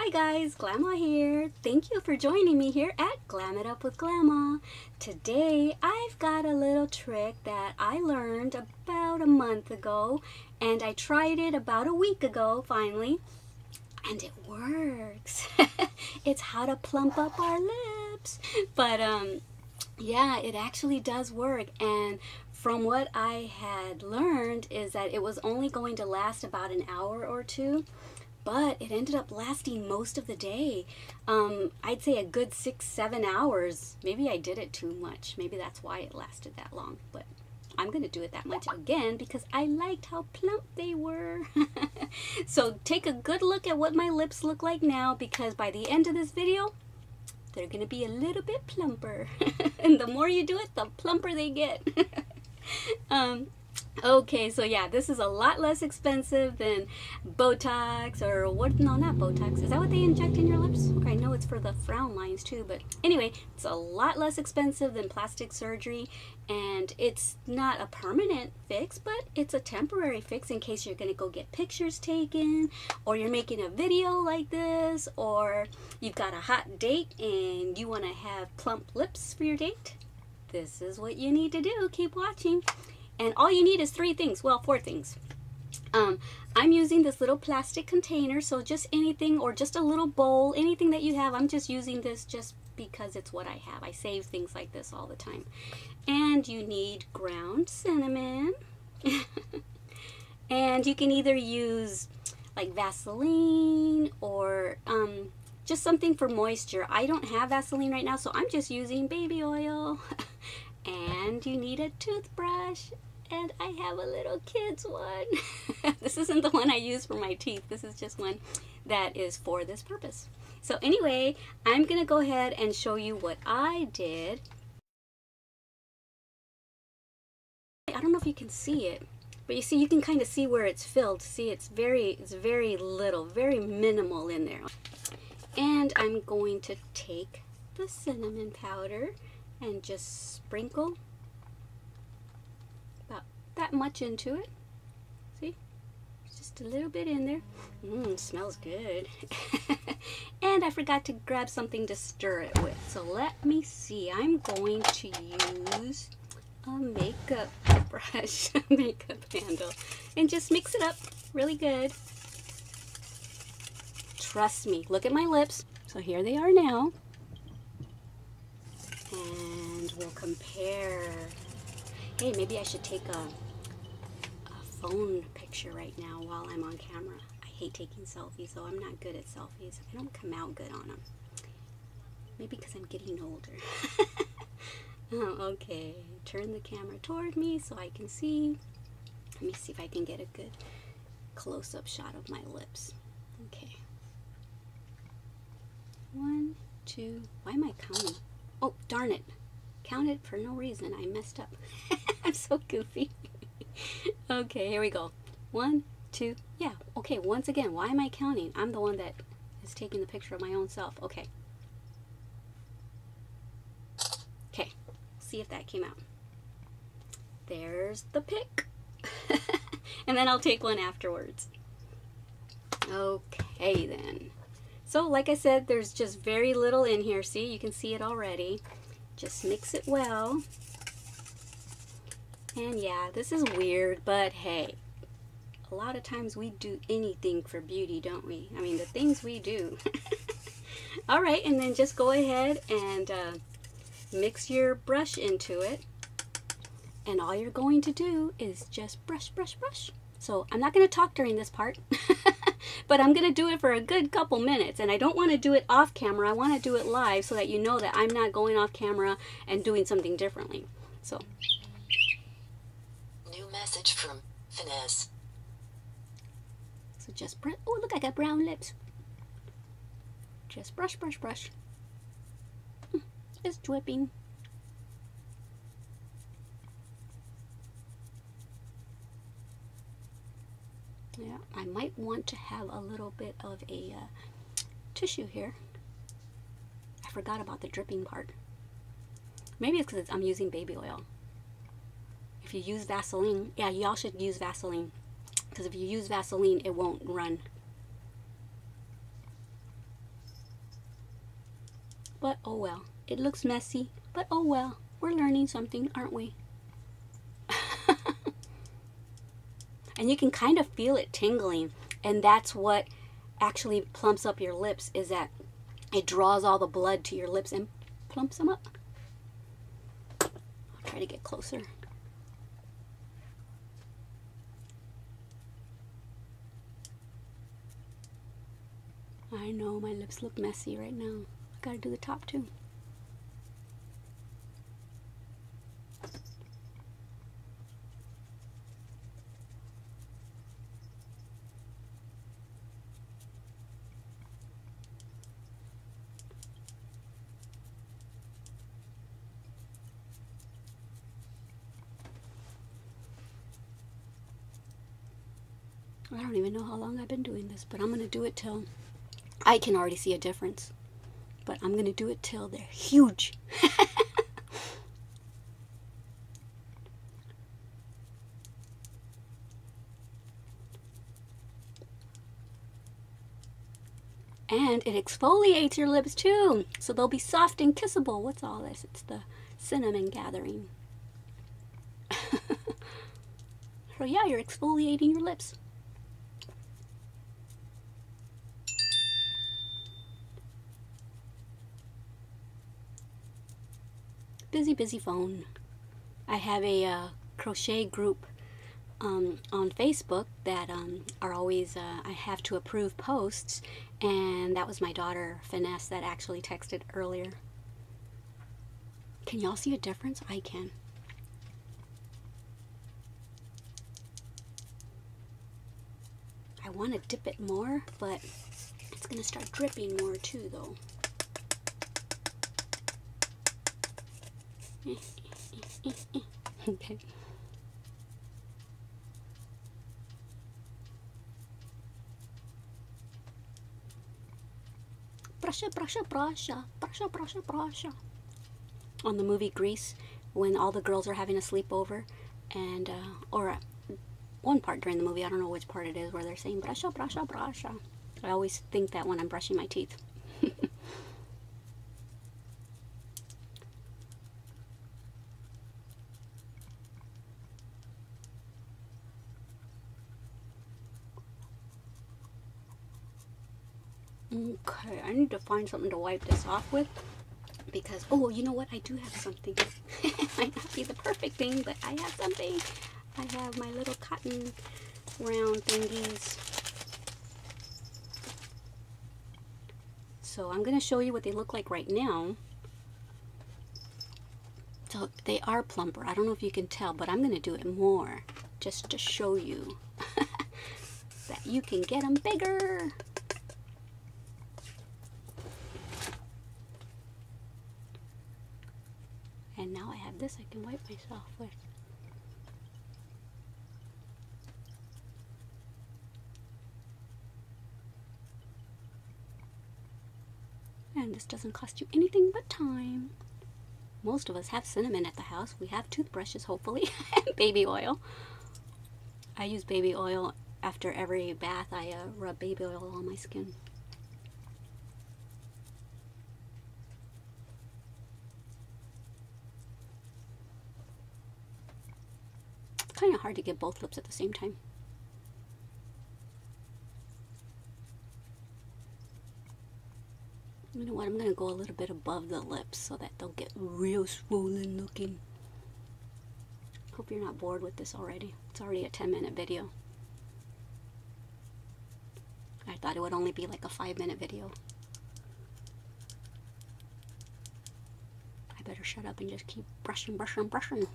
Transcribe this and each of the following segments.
Hi guys, Glama here. Thank you for joining me here at Glam It Up with Glama. Today I've got a little trick that I learned about a month ago, and I tried it about a week ago finally, and it works. It's how to plump up our lips. But yeah, it actually does work, and from what I had learned is that it was only going to last about an hour or two. But it ended up lasting most of the day. I'd say a good 6-7 hours. Maybe I did it too much. Maybe that's why it lasted that long. But I'm going to do it that much again because I liked how plump they were. So take a good look at what my lips look like now, because by the end of this video, they're going to be a little bit plumper. And the more you do it, the plumper they get. Okay, so yeah, this is a lot less expensive than Botox or what? No, not Botox. Is that what they inject in your lips? I know it's for the frown lines too, but anyway, it's a lot less expensive than plastic surgery, and it's not a permanent fix, but it's a temporary fix in case you're going to go get pictures taken, or you're making a video like this, or you've got a hot date and you want to have plump lips for your date. This is what you need to do. Keep watching. And all you need is 3 things, well, 4 things. I'm using this little plastic container, so just anything, or just a little bowl, anything that you have. I'm just using this just because it's what I have. I save things like this all the time. And you need ground cinnamon. And you can either use like Vaseline or just something for moisture. I don't have Vaseline right now, so I'm just using baby oil. And you need a toothbrush, and I have a little kid's one. This isn't the one I use for my teeth. This is just one that is for this purpose. So anyway, I'm going to go ahead and show you what I did. I don't know if you can see it, but you see, you can kind of see where it's filled. See, it's very little, very minimal in there. And I'm going to take the cinnamon powder and just sprinkle about that much into it. See? Just a little bit in there. Smells good. And I forgot to grab something to stir it with. So let me see. I'm going to use a makeup brush, makeup handle, and just mix it up really good. Trust me. Look at my lips. So here they are now. And we'll compare. Hey, maybe I should take a phone picture right now while I'm on camera. I hate taking selfies, though. I'm not good at selfies. I don't come out good on them. Maybe because I'm getting older. Oh, okay. Turn the camera toward me so I can see. Let me see if I can get a good close-up shot of my lips. Okay. 1, 2. Why am I counting? Oh, darn it. Counted for no reason. I messed up. I'm so goofy. Okay, here we go. 1, 2. Yeah, okay, once again, why am I counting? I'm the one that is taking the picture of my own self. Okay. Okay, see if that came out. There's the pic. And then I'll take one afterwards. Okay, then. So, like I said, there's just very little in here. See, you can see it already. Just mix it well. And yeah, this is weird, but hey, a lot of times we do anything for beauty, don't we? I mean, the things we do. All right, and then just go ahead and mix your brush into it. And all you're going to do is just brush, brush, brush. So I'm not going to talk during this part. But I'm going to do it for a good couple minutes, and I don't want to do it off camera. I want to do it live so that you know that I'm not going off camera and doing something differently. So. New message from Finesse. So just brush. Oh, look, I got brown lips. Just brush, brush, brush. Just dripping. Yeah, I might want to have a little bit of a tissue here. I forgot about the dripping part. Maybe it's because I'm using baby oil. If you use Vaseline, yeah, y'all should use Vaseline. Because if you use Vaseline, it won't run. But oh well. It looks messy, but oh well. We're learning something, aren't we? And you can kind of feel it tingling. And that's what actually plumps up your lips, is that it draws all the blood to your lips and plumps them up. I'll try to get closer. I know my lips look messy right now. I gotta do the top too. I don't even know how long I've been doing this, but I'm gonna do it till I can already see a difference. But I'm gonna do it till they're huge. And it exfoliates your lips too, so they'll be soft and kissable. What's all this? It's the cinnamon gathering. So yeah, you're exfoliating your lips. Busy phone. I have a crochet group on Facebook that are always, I have to approve posts, and that was my daughter Finesse that actually texted earlier. Can y'all see a difference? I can. I want to dip it more, but it's gonna start dripping more too though. Okay. Brusha, brusha, brusha, brusha, brusha, brusha. On the movie Grease, when all the girls are having a sleepover, and or one part during the movie, I don't know which part it is, where they're saying brusha, brusha, brusha. I always think that when I'm brushing my teeth. Okay, I need to find something to wipe this off with, because, oh, you know what? I do have something. It might not be the perfect thing, but I have something. I have my little cotton round thingies. So I'm going to show you what they look like right now. So they are plumper. I don't know if you can tell, but I'm going to do it more just to show you that you can get them bigger. And now I have this I can wipe myself with. And this doesn't cost you anything but time. Most of us have cinnamon at the house. We have toothbrushes, hopefully, and baby oil. I use baby oil after every bath. I rub baby oil on my skin. Kind of hard to get both lips at the same time. You know what, I'm going to go a little bit above the lips so that they'll get real swollen looking. Hope you're not bored with this already. It's already a 10-minute video. I thought it would only be like a 5-minute video. I better shut up and just keep brushing, brushing, brushing.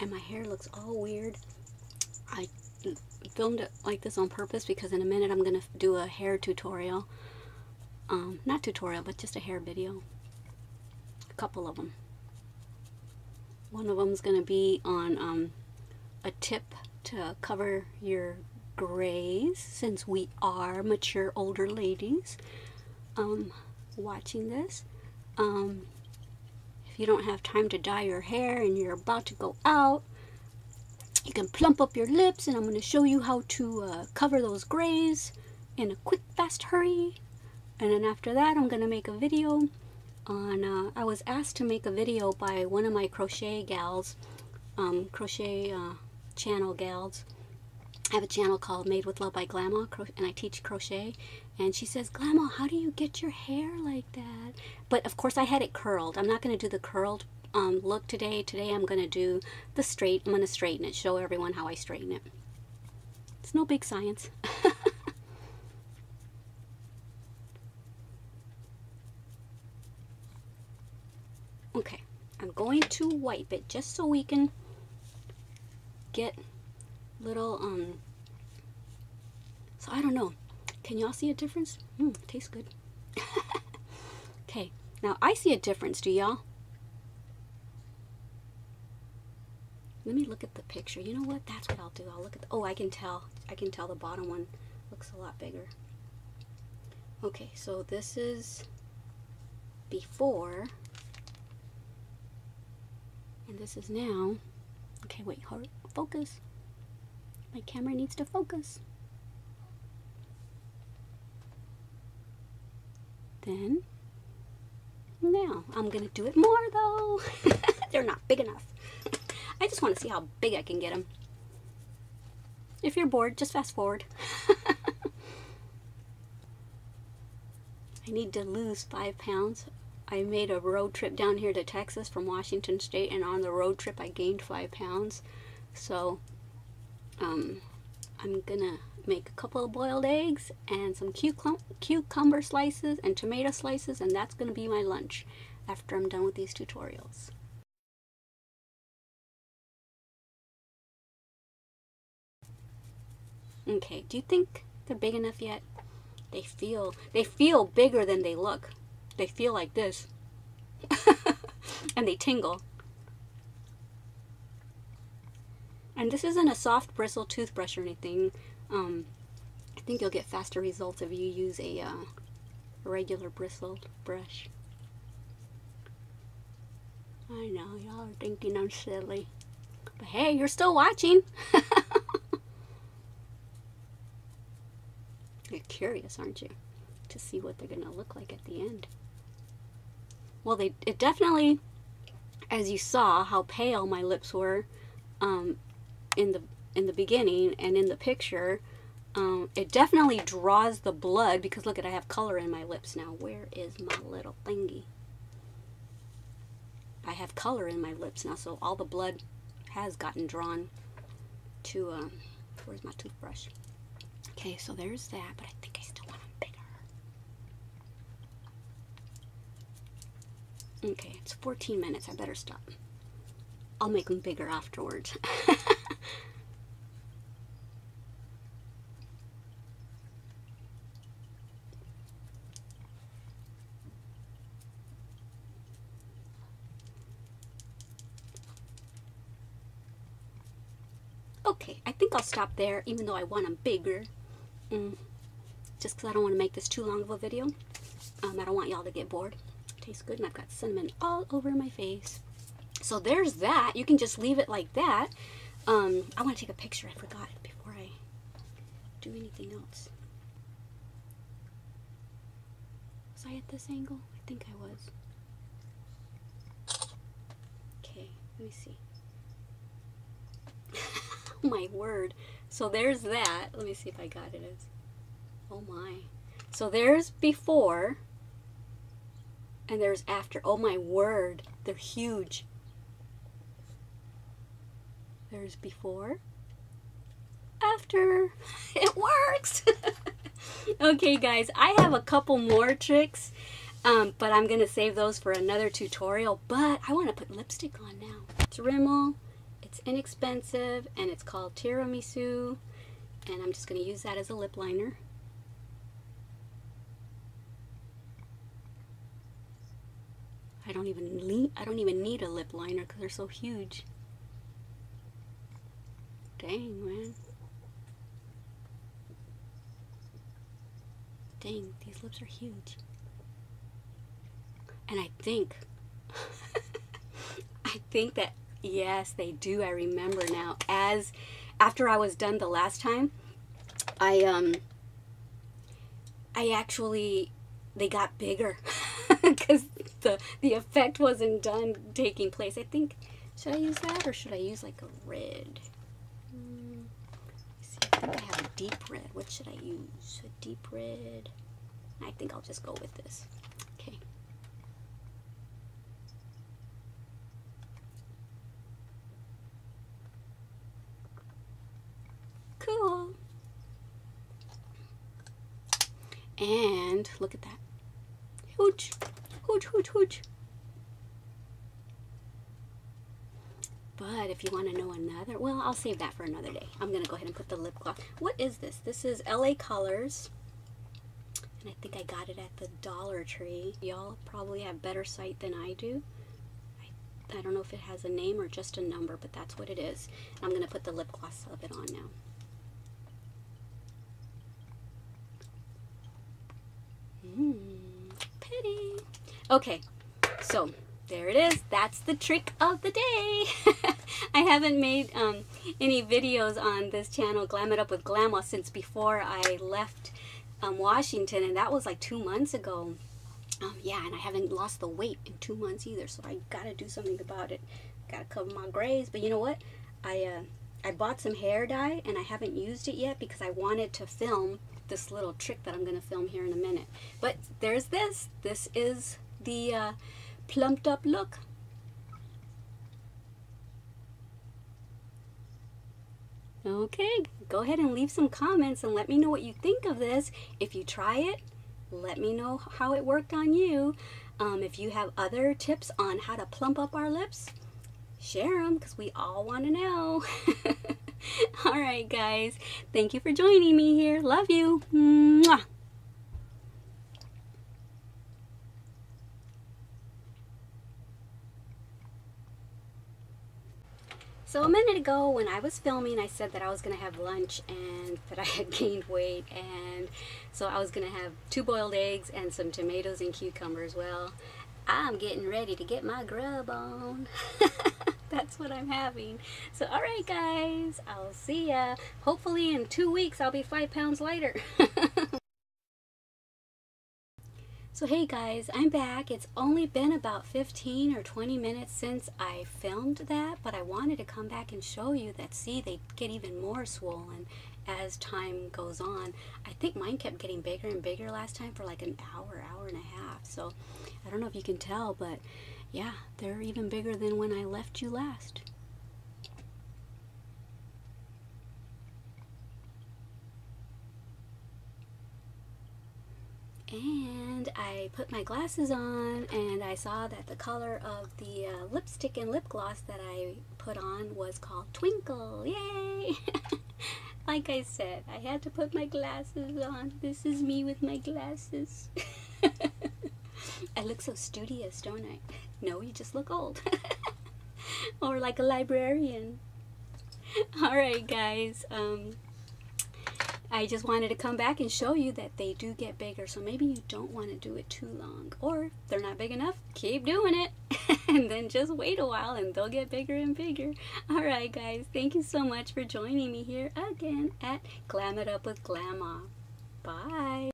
And my hair looks all weird. I filmed it like this on purpose because in a minute I'm going to do a hair tutorial. Not tutorial, but just a hair video. A couple of them. One of them is going to be on a tip to cover your grays, since we are mature older ladies watching this. If you don't have time to dye your hair and you're about to go out, you can plump up your lips, and I'm going to show you how to cover those grays in a quick, fast hurry. And then after that, I'm going to make a video on, I was asked to make a video by one of my crochet gals, channel gals. I have a channel called Made with Love by Glama, and I teach crochet. And she says, Glama, how do you get your hair like that? But of course I had it curled. I'm not going to do the curled look today. Today I'm going to do the straight. I'm going to straighten it, show everyone how I straighten it. It's no big science. Okay, I'm going to wipe it just so we can get little, so I don't know. Can y'all see a difference? Tastes good. Okay, now I see a difference. Do y'all? Let me look at the picture. You know what? That's what I'll do. I'll look at the, oh, I can tell. I can tell the bottom one looks a lot bigger. Okay, so this is before. And this is now. Okay, wait, hurry, focus. My camera needs to focus. Then, now, I'm going to do it more though. They're not big enough. I just want to see how big I can get them. If you're bored, just fast forward. I need to lose 5 pounds. I made a road trip down here to Texas from Washington State, and on the road trip I gained 5 pounds. So I'm gonna make a couple of boiled eggs and some cucumber slices and tomato slices, and that's gonna be my lunch after I'm done with these tutorials. Okay, do you think they're big enough yet? They feel bigger than they look. They feel like this. And they tingle. And this isn't a soft bristle toothbrush or anything. I think you'll get faster results if you use a regular bristled brush. I know, y'all are thinking I'm silly. But hey, you're still watching. You're curious, aren't you? To see what they're going to look like at the end. Well, it definitely, as you saw how pale my lips were in the beginning and in the picture, it definitely draws the blood, because look at, I have color in my lips now. Where is my little thingy? I have color in my lips now, so all the blood has gotten drawn to, where's my toothbrush? Okay, so there's that, but I think I still want them bigger. Okay, it's 14 minutes. I better stop. I'll make them bigger afterwards. Okay, I think I'll stop there, even though I want them bigger. Just because I don't want to make this too long of a video. I don't want y'all to get bored. It tastes good, and I've got cinnamon all over my face. So there's that. You can just leave it like that. I want to take a picture. I forgot it before I do anything else. Was I at this angle? I think I was. Okay, let me see. Oh my word. So there's that. Let me see if I got it as. Oh my. So there's before and there's after. Oh my word. They're huge. There's before. After. It works. Okay guys, I have a couple more tricks, but I'm going to save those for another tutorial. But I want to put lipstick on now. It's Rimmel. It's inexpensive, and it's called Tiramisu, and I'm just going to use that as a lip liner. I don't even need a lip liner because they're so huge. Dang, man. Dang, these lips are huge. And I think I think that Yes, they do. I remember now. After I was done the last time, I actually, they got bigger because the effect wasn't done taking place. I think, should I use that or should I use like a red? Let's see, I think I have a deep red. What should I use? A deep red? I think I'll just go with this. Okay. Cool. And look at that. Hooch, hooch, hooch, hooch. But if you want to know another, well, I'll save that for another day. I'm going to go ahead and put the lip gloss. What is this? This is LA Colors. And I think I got it at the Dollar Tree. Y'all probably have better sight than I do. I don't know if it has a name or just a number, but that's what it is. I'm going to put the lip gloss of it on now. Pretty. Okay, so there it is. That's the trick of the day. I haven't made any videos on this channel, Glam It Up with Glama, since before I left Washington, and that was like 2 months ago. Yeah, and I haven't lost the weight in 2 months either, so I gotta do something about it. Gotta cover my grays. But you know what? I bought some hair dye, and I haven't used it yet because I wanted to film this little trick that I'm gonna film here in a minute. But there's this. This is the plumped up look. Okay, go ahead and leave some comments and let me know what you think of this. If you try it, let me know how it worked on you. If you have other tips on how to plump up our lips, share them because we all want to know. All right, guys. Thank you for joining me here. Love you. Mwah. So a minute ago when I was filming, I said that I was going to have lunch and that I had gained weight, and so I was going to have 2 boiled eggs and some tomatoes and cucumbers. Well, I'm getting ready to get my grub on. That's what I'm having. So alright guys, I'll see ya. Hopefully in 2 weeks I'll be 5 pounds lighter. So hey guys, I'm back. It's only been about 15 or 20 minutes since I filmed that, but I wanted to come back and show you that, see, they get even more swollen as time goes on. I think mine kept getting bigger and bigger last time for like an hour, hour and a half. So I don't know if you can tell, but yeah, they're even bigger than when I left you last. And I put my glasses on and I saw that the color of the lipstick and lip gloss that I put on was called Twinkle. Yay! Like I said, I had to put my glasses on. This is me with my glasses. I look so studious, don't I? No, you just look old. Or like a librarian. Alright guys, I just wanted to come back and show you that they do get bigger, so maybe you don't want to do it too long, or if they're not big enough, keep doing it and then just wait a while and they'll get bigger and bigger. Alright guys, thank you so much for joining me here again at Glam It Up with Glama. Bye.